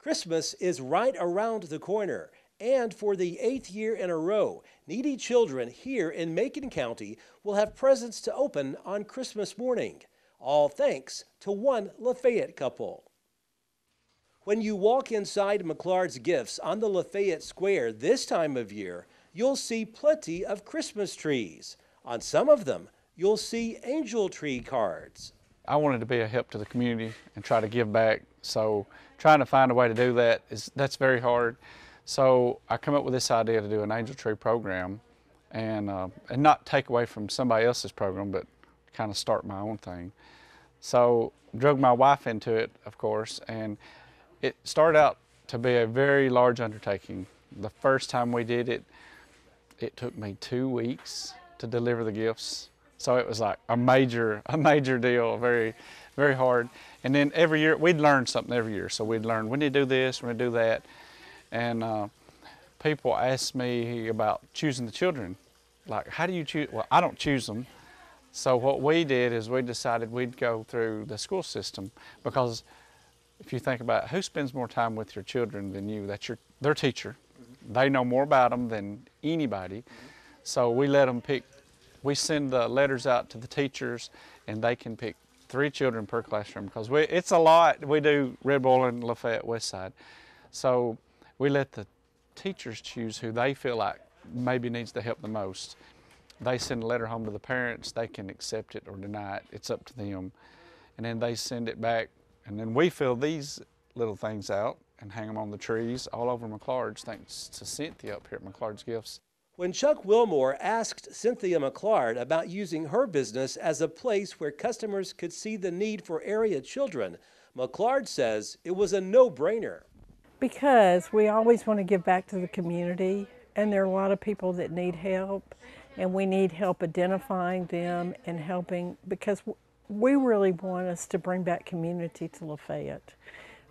Christmas is right around the corner, and for the 8th year in a row, needy children here in Macon County will have presents to open on Christmas morning, all thanks to one Lafayette couple. When you walk inside McClard's Gifts on the Lafayette Square this time of year, you'll see plenty of Christmas trees. On some of them, you'll see angel tree cards. I wanted to be a help to the community and try to give back. So trying to find a way to do that that's very hard. So I come up with this idea to do an angel tree program and not take away from somebody else's program, but kind of start my own thing. So drug my wife into it, of course, and it started out to be a very large undertaking. The first time we did it, it took me 2 weeks to deliver the gifts. So it was like a major deal, very, very hard. And then every year, we'd learn something every year. So we'd learn, we need to do this, we need to do that. And people ask me about choosing the children. Like, how do you choose? Well, I don't choose them. So what we did is we decided we'd go through the school system, because if you think about it, who spends more time with your children than you? That's their teacher. They know more about them than anybody. So we let them pick. We send the letters out to the teachers, and they can pick 3 children per classroom, because it's a lot. We do Red Bull and Lafayette West Side. So we let the teachers choose who they feel like maybe needs the help the most. They send a letter home to the parents. They can accept it or deny it. It's up to them. And then they send it back, and then we fill these little things out and hang them on the trees all over McClard's, thanks to Cynthia up here at McClard's Gifts. When Chuck Wilmore asked Cynthia McClard about using her business as a place where customers could see the need for area children, McClard says it was a no-brainer. Because we always want to give back to the community, and there are a lot of people that need help, and we need help identifying them and helping, because we really want us to bring back community to Lafayette.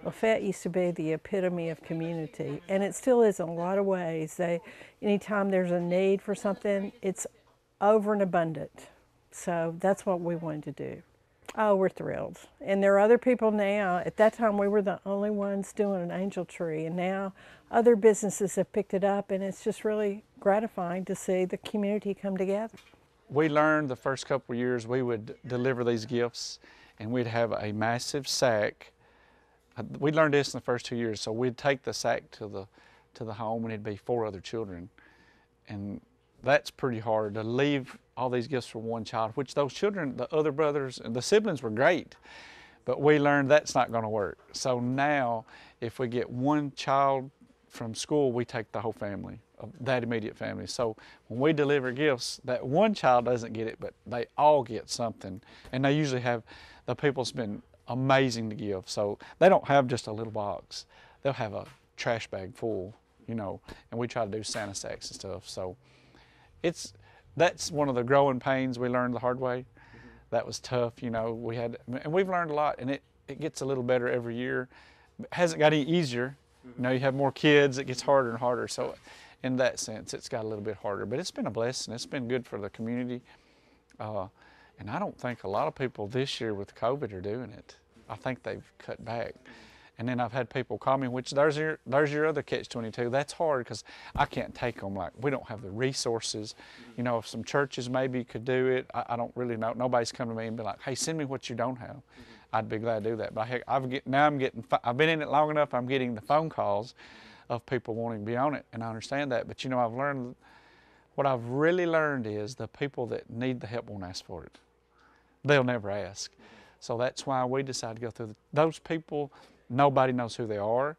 Lafayette used to be the epitome of community, and it still is in a lot of ways. Anytime there's a need for something, it's over and abundant. So that's what we wanted to do. Oh, we're thrilled. And there are other people now. At that time, we were the only ones doing an angel tree, and now other businesses have picked it up, and it's just really gratifying to see the community come together. We learned the first couple of years we would deliver these gifts, and we'd have a massive sack. We learned this in the first 2 years, so we'd take the sack to the home, and it'd be 4 other children. And that's pretty hard to leave all these gifts for one child, which those children, the other brothers and the siblings were great, but we learned that's not going to work. So now, if we get one child from school, we take the whole family, that immediate family. So when we deliver gifts, that one child doesn't get it, but they all get something. And they usually have, the people's been amazing to give. So they don't have just a little box. They'll have a trash bag full, and we try to do Santa sacks and stuff. So that's one of the growing pains we learned the hard way. That was tough, and we've learned a lot, and it gets a little better every year. It hasn't got any easier. You have more kids, it gets harder and harder. So in that sense, it's got a little bit harder, but it's been a blessing. It's been good for the community. And I don't think a lot of people this year with COVID are doing it. I think they've cut back. And then I've had people call me, which there's your other catch-22. That's hard because I can't take them. Like, we don't have the resources. If some churches maybe could do it, I don't really know. Nobody's come to me and be like, hey, send me what you don't have. I'd be glad to do that. But I've been in it long enough, I'm getting the phone calls of people wanting to be on it, and I understand that. But I've learned, what I've really learned is the people that need the help won't ask for it. They'll never ask. So that's why we decided to go through those people. Nobody knows who they are.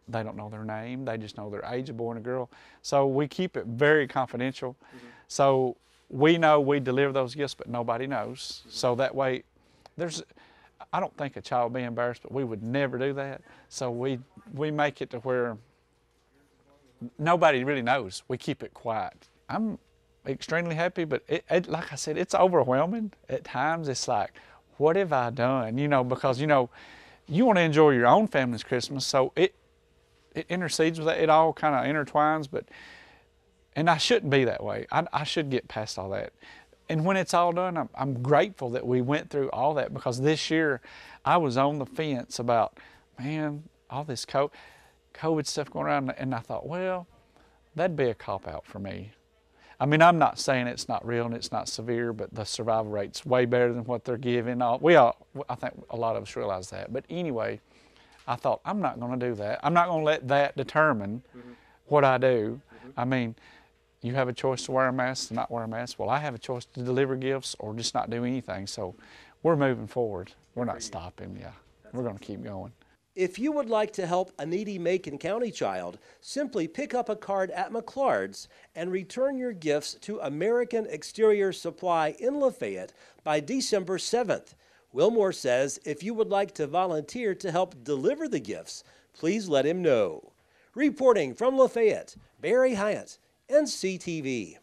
They don't know their name. They just know their age, a boy and a girl. So we keep it very confidential. So we know we deliver those gifts, but nobody knows. So that way, I don't think a child would be embarrassed, but we would never do that. So we make it to where nobody really knows. We keep it quiet. I'm extremely happy, but like I said, it's overwhelming. At times, it's like, what have I done? Because, you want to enjoy your own family's Christmas, so it intercedes with that. It all kind of intertwines, and I shouldn't be that way. I should get past all that. And when it's all done, I'm grateful that we went through all that, because this year I was on the fence about, man, all this COVID. COVID stuff going around, and I thought, well, that'd be a cop-out for me. I mean, I'm not saying it's not real and it's not severe, but the survival rate's way better than what they're giving. I think a lot of us realize that. But anyway, I thought, I'm not going to do that. I'm not going to let that determine what I do. I mean, you have a choice to wear a mask, to not wear a mask. Well, I have a choice to deliver gifts or just not do anything. So we're moving forward. We're not stopping. Yeah, we're going to keep going. If you would like to help a needy Macon County child, simply pick up a card at McClard's and return your gifts to American Exterior Supply in Lafayette by December 7th. Wilmore says if you would like to volunteer to help deliver the gifts, please let him know. Reporting from Lafayette, Barry Hiett, NCTV.